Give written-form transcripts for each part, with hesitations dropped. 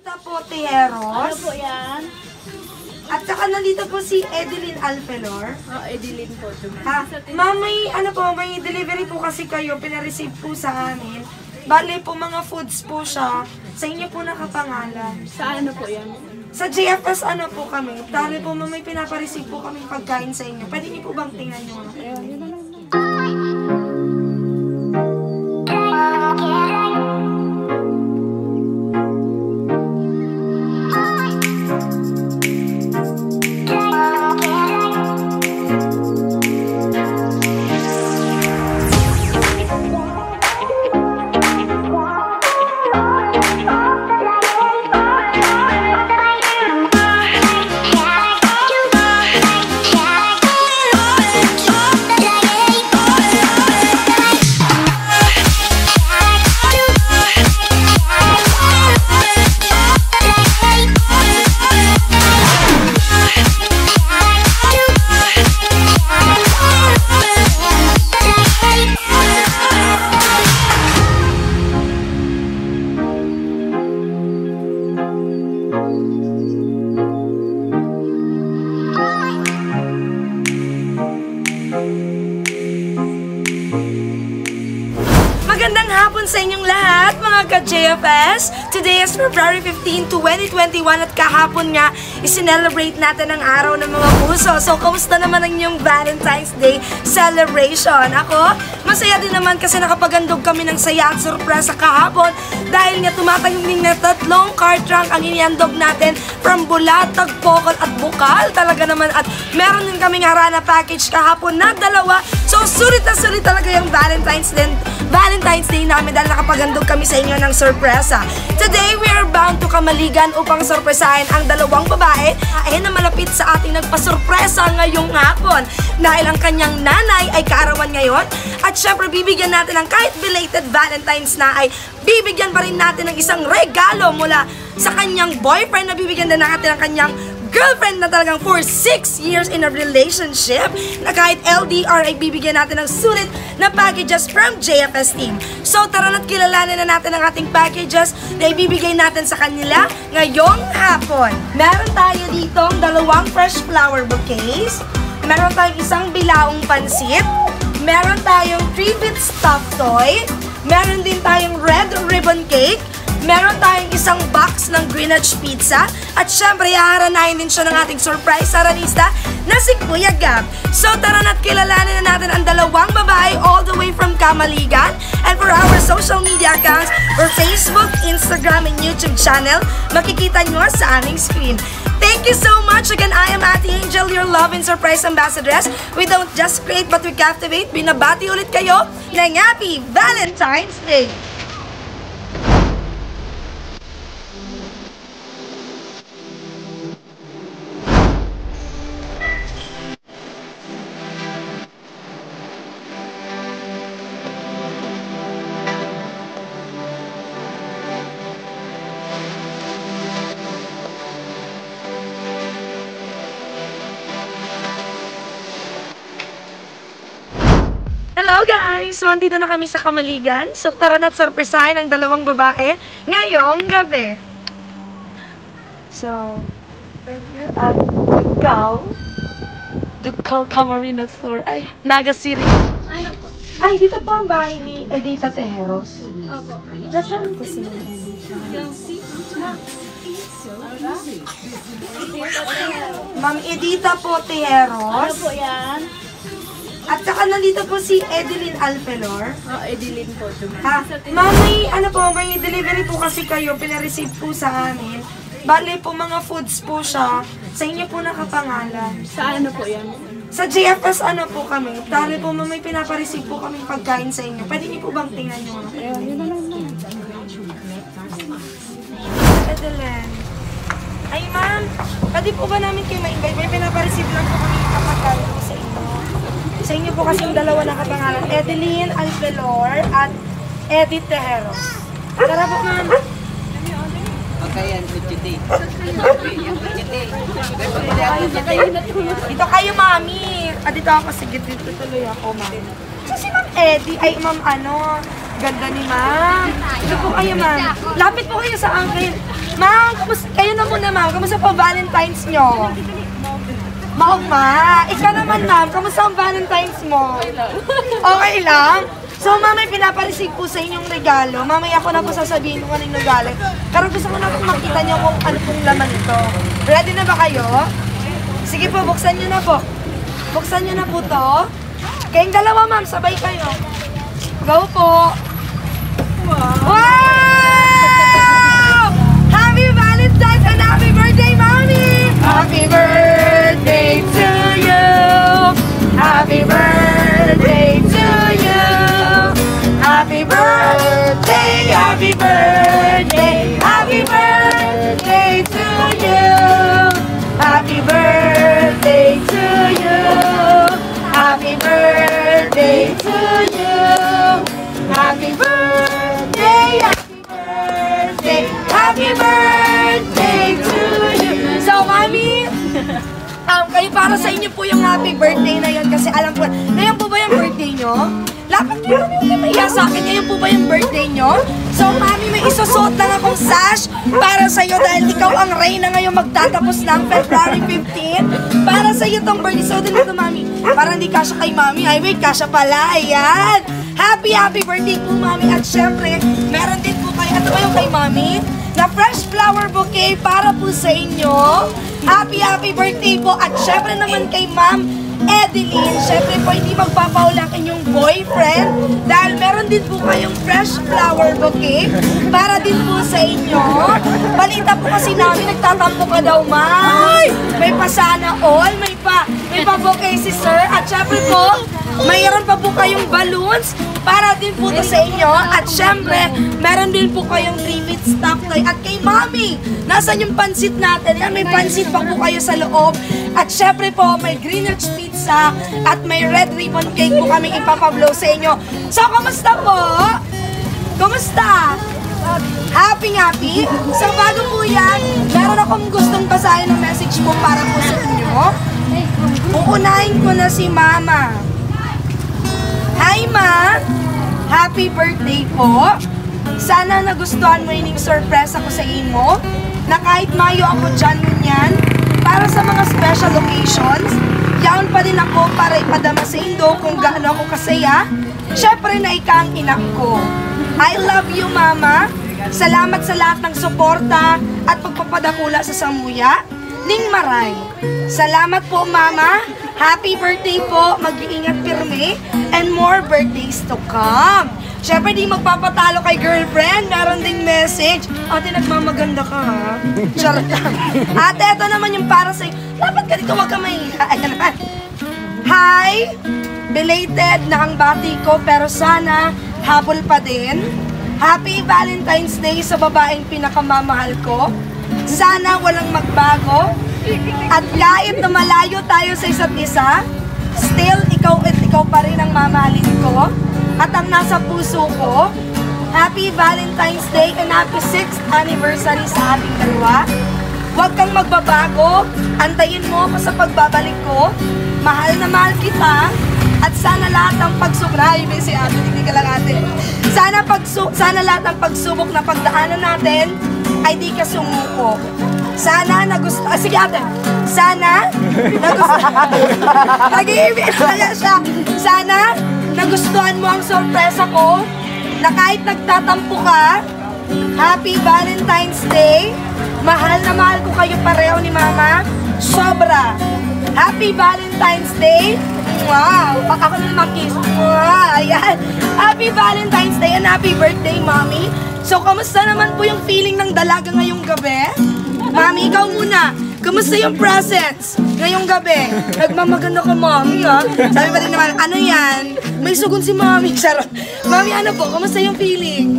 Edita po Tejeros. Ano po yan? At saka nandito po si Edeline Alpelor. Edeline po. Ma'am, may delivery po kasi kayo, pinareceive po sa amin. Bale po mga foods po siya. Sa inyo po nakapangalan. Sa ano po yan? Sa JFS ano po kami. Dahil po may pinapareceive po kami pagkain sa inyo. Pwede niyo po bang tingnan nyo? Ayun, yun na lang. Magandang hapon sa inyong lahat, mga ka-JFS! Today is February 15, 2021 at kahapon nga, isinelebrate natin ang araw ng mga puso. So, kamusta naman ang inyong Valentine's Day celebration? Ako, masaya din naman kasi nakapagandog kami ng saya at sorpresa kahapon dahil nga tumatayong na 3 card trunk ang inihandog natin from Bulatag, Pokol at Bukal. Talaga naman at meron din kaming harana package kahapon na 2. So, sulit na sulit talaga yung Valentine's Day namin dahil nakapagandog kami sa inyo ng sorpresa. Today, we are bound to Kamaligan upang sorpresahin ang 2 babae na malapit sa ating nagpasorpresa ngayong hapon. Dahil ang kanyang nanay ay kaarawan ngayon at syempre bibigyan natin ng kahit belated Valentine's na ay bibigyan pa rin natin ng isang regalo mula sa kanyang boyfriend na bibigyan din natin ng kanyang girlfriend na talagang for 6 years in a relationship na kahit LDR ay bibigyan natin ng sulit na packages from JFS team. So tara na't kilalanin na natin ang ating packages na ibibigay natin sa kanila ngayong hapon. Meron tayo ditong 2 fresh flower bouquets, meron tayong isang bilaong pansit, meron tayong 3-bit stuffed toy, meron din tayong red ribbon cake, meron tayong isang box ng Greenwich Pizza at syempre haharanahin din siya ng ating surprise saranista na si Kuya Gab. So tara na't kilalanin na natin ang 2 babae all the way from Kamaligan. And for our social media accounts, for Facebook, Instagram, and YouTube channel, makikita nyo sa aming screen. Thank you so much. Again, I am Ate Angel, your love and surprise ambassadress. We don't just create but we captivate. Binabati ulit kayo ng Happy Valentine's Day! Hello guys! So, andito na kami sa Kamaligan. So, tara na't sorpresahin ang 2 babae ngayong gabi. So, at Ducal Camarines Store. Ay, Naga City. Ay, dito po ang bahay ni Edita Tejeros. Opo. Nasaan ko sila? Ma'am Edita po Tejeros. Ano po yan? At saka nandito po si Edeline Alpelor. Edeline po. Ma'am, may delivery po kasi kayo, pinareceive po sa amin. Bale po mga foods po siya. Sa inyo po nakapangalan. Sa ano po yan? Sa JFS ano po kami. Dahil po may pinapareceive po kami pagkain sa inyo. Pwede niyo po bang tingnan nyo? Ayun, yun na lang. Edeline. Ay ma'am, pwede po ba namin kayo ma-invite? May pinapareceive lang po kami pagkain po sa inyo. Sa inyo po kasi yung 2 nakapangalan. Edeline Alpelor at Edith Tejeros. Tara po ma'am. Pagkayan, kuchiti. Dito kayo, mami. Dito ako. Sige, dito tuloy ako, mami. So, si Ma'am Eddie, ay Ma'am ano, ganda ni Ma'am. Dito po kayo, Ma'am. Lapit po kayo sa akin. Ma'am, muna, ma'am. Kamusta po Valentine's nyo? Maugma. Ikaw naman, ma'am. Kamusta ang Valentine's mo? Okay lang? So, ma'am, may pinapareceive po sa inyong regalo. Mamaya ako na po sasabihin kung anong regalo. Pero gusto ko na po makita niyo kung ano pong laman ito. Ready na ba kayo? Sige po, buksan niyo na po. Buksan niyo na po to. Kayong dalawa, ma'am. Sabay kayo. Go po. Wow! Happy Valentine's and happy birthday, Mommy! Happy birthday to you! Happy birthday to you! Happy birthday, happy birthday, happy birthday to you! Happy birthday to you! Happy birthday to you! Happy birthday, happy birthday, happy birthday to you! So, Mami, kayo para sa inyo po yung happy birthday na yun kasi alam ko, ngayon po ba yung birthday nyo? Lapit nyo kami yung mahiya sa akin, ngayon po ba yung birthday nyo? So, Mami, may isusot lang akong sash para sa'yo dahil ikaw ang reyna ngayon magtatapos ng February 15. Para sa'yo tong birthday. So, din ito, Mami. Para hindi kasya kay Mami. Ay, wait, kasya pala. Ayan. Happy birthday po, Mami. At syempre, meron din po kayo. Ito ba yung kay Mami? Na fresh flower bouquet para po sa inyo. Happy birthday po. At syempre naman kay Ma'am Edeline, syempre po hindi magpapahula ang inyong boyfriend dahil meron din po kayong fresh flower bouquet para din po sa inyo. Balita po kasi namin nagtatampo ka daw, May! May pa sana all, may pa bouquet si sir at syempre po mayroon pa po kayong balloons para din po to sa inyo at syempre meron din po kayong 3-bit stock toy at kay Mami, nasan yung pansit natin? Yan, may pansit pa po kayo sa loob at syempre po may Greenwich pizza at may red ribbon cake po kami ipapablow sa inyo. So, kamusta po? Kumusta? Happy? So, bago po yan, meron akong gustong basahin ng message po para po sa inyo. Uunahin ko na si Mama. Hi, Ma! Happy birthday po! Sana nagustuhan mo yung surprise ako sa imo na kahit mayo ako dyan yan para sa mga special occasions. Yaon pa din ako para ipadama sa Indo kung gaano ako kasaya. Syempre na ika ang inak ko. I love you, Mama. Salamat sa lahat ng suporta at pagpapadakula sa Samuya. Ning Maray. Salamat po, Mama. Happy birthday po. Mag-iingat pirme and more birthdays to come. Siyempre, di magpapatalo kay girlfriend. Meron ding message. Ate, nagmamaganda ka, ha? Charot lang. Ate, ito naman yung para sa'yo. Dapat ka dito, wag ka mahiya. Ayan naman. Hi! Belated na ang bati ko, pero sana habol pa din. Happy Valentine's Day sa babaeng pinakamamahal ko. Sana walang magbago. At kahit na malayo tayo sa isa't isa, still, ikaw at ikaw pa rin ang mamahalin ko. At ang nasa puso ko, Happy Valentine's Day and happy 6th anniversary sa ating dalawa. Huwag kang magbabago, antayin mo ako sa pagbabalik ko. Mahal na mahal kita. At sana lahat ng pagsubray, may si ate, hindi ka lang ate. Sana lahat ng pagsubok na pagdaanan natin ay di ka sumuko. Sana nagustuhan, sige ate, sana nagustuhan, nag-iibig kaya siya. Sana nagustuhan mo ang sorpresa ko, na kahit nagtatampo ka, Happy Valentine's Day, mahal na mahal ko kayo pareho ni Mama, sobra. Happy Valentine's Day, wow, ako na makiss, wow, ayan. Happy Valentine's Day and happy birthday, Mommy. So, kamusta naman po yung feeling ng dalaga ngayong gabi? Mami, ikaw muna. Kamusta yung presents ngayong gabi? Nagmamaganda ka, Mami, ha? Sabi pa rin naman, ano yan? May sugon si Mami. Charot. Mami, ano po? Kamusta yung feeling?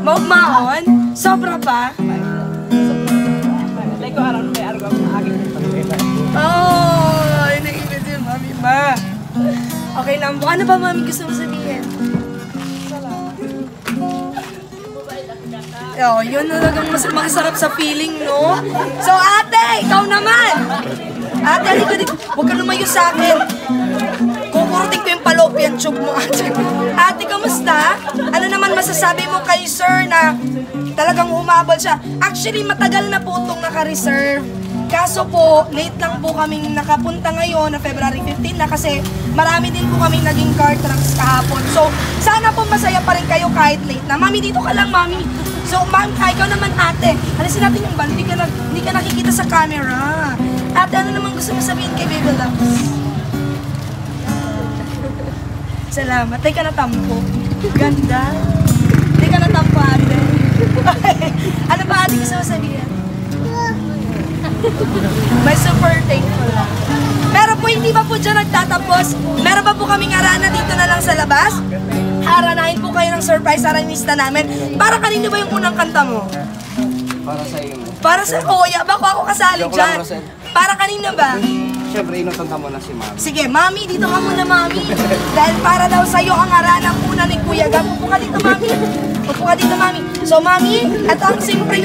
Maugmahon? Sobra pa? Like ko araw na may araw akong aging pagkita. Oh, naibig si Mami, ma. Okay lang po. Ano ba, Mami, gusto mo sabihin? Oh, yun talagang masarap sa feeling, no? So, ate, ikaw naman! Ate, halika dito. Huwag ka lumayo sa akin. Kukurutin ko yung fallopian tube mo, ate. Ate, kamusta? Ano naman masasabi mo kay sir na talagang humabol siya. Actually, matagal na po itong naka-reserve. Kaso po, late lang po kaming nakapunta ngayon na February 15 na kasi marami din po kaming naging car trunks kahapon. So, sana po masaya pa rin kayo kahit late na. Mami, dito ka lang, Mami. So, Ma'am, ikaw naman ate. Alisin natin yung van, hindi ka nakikita sa camera. Ate, ano naman gusto mo sabihin kay Baby Loves? Salamat. Teka na tampo. Ganda. Teka na tampo, ate. Ano ba ate gusto mo sabihin? May super thankful. Pero po hindi ba po dyan nagtatapos? Meron pa po kaming arana dito na lang sa labas? Haranahin po kayo ng surprise aranista namin. Para kanino ba yung unang kanta mo? Para sa iyo. Para sa kuya. Bako ako kasali Joke lang, dyan. Rosel. Para kanino ba? Siyempre, inutanta mo na si Mami. Sige, Mami, dito ka muna, Mami. Dahil para daw sa'yo ang aranang una ni Kuya Gab. Upo ka dito, Mami. Upo ka dito, Mami. So, Mami, at ang simpleng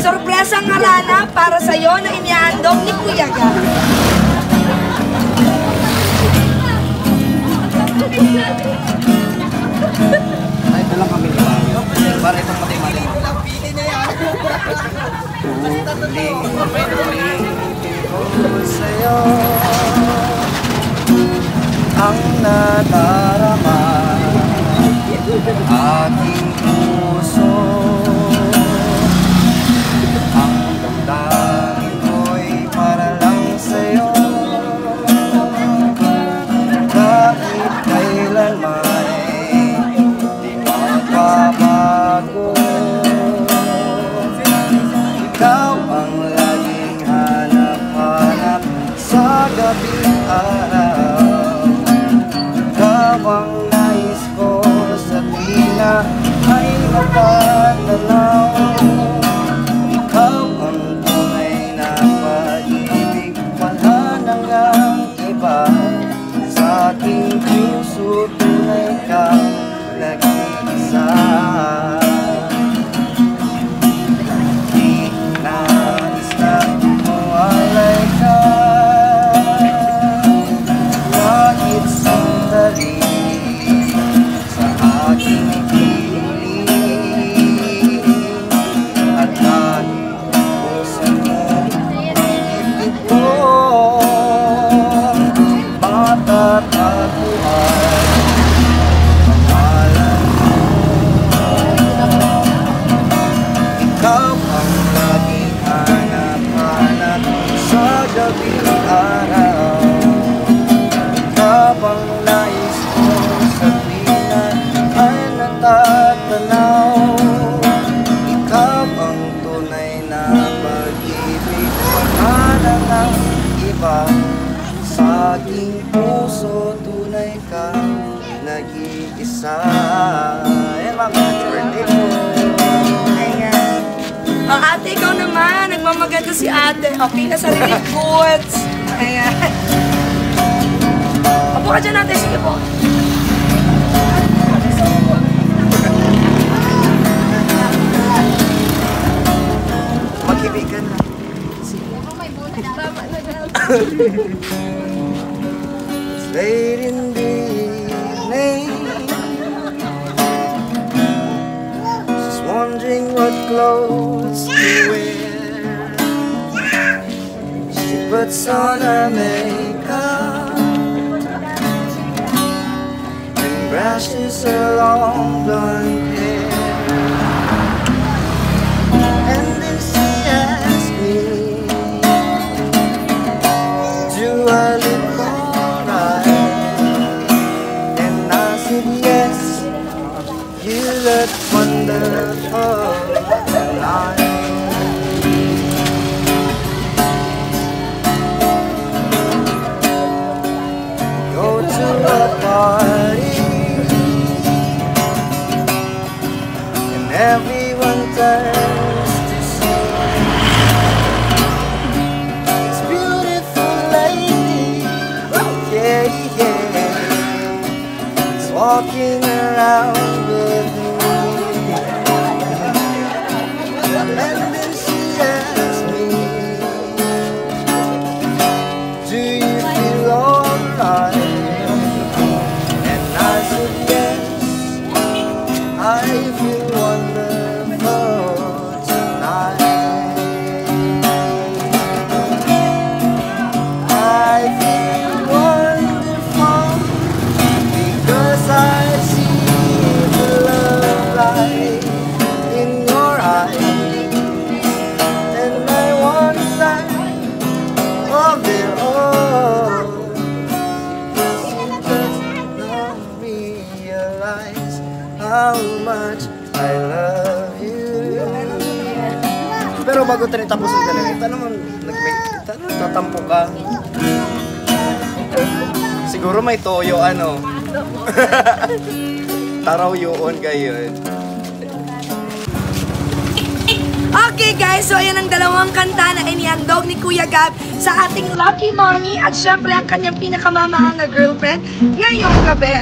sorpresang arana para sa'yo na inihandog ni Kuya Gab. Ay, ito lang kami ni Mami. Para itong mati-mati. Sa'yo ang nadarama aking puso, ang damdamin ko'y para lang sa'yo, kahit kailan may di magbabago. Ikaw ang laging hanap-hanap sa gabing araw. Ikaw ang nais ko sa tina ay natatanaw. Ikaw ang tunay na pag-ibig, wala nang ang iba. Sa aking puso tunay kang nag-iisa. Sa aking puso, tunay kang nag-iisa. Ayan mga birthday mo. Ayan. O ate, ikaw naman. Nagmamaganda si ate. Okay na sa relief goods. Ayan. Opo ka dyan ate. Sige po. Mag-ibigan na. It's late in the evening, just wondering what clothes to wear. She puts on her makeup and brushes her long blonde hair, and then she asks me, do I look alright? And I said yes, you look wonderful tonight. Go to a party and everyone turns to see this beautiful lady, yeah, yeah, it's walking around with me. And then she asked me, do you feel alright? And I said yes, I feel wonderful. Pero bago tayo tapos ang galing, tatampo ka. Siguro may toyo, ano. Taraw yun kayo. Okay guys, so ayan ang dalawang kanta na inihandog ni Kuya Gab sa ating lucky mommy at syempre ang kanyang pinakamamahal na girlfriend ngayong gabi.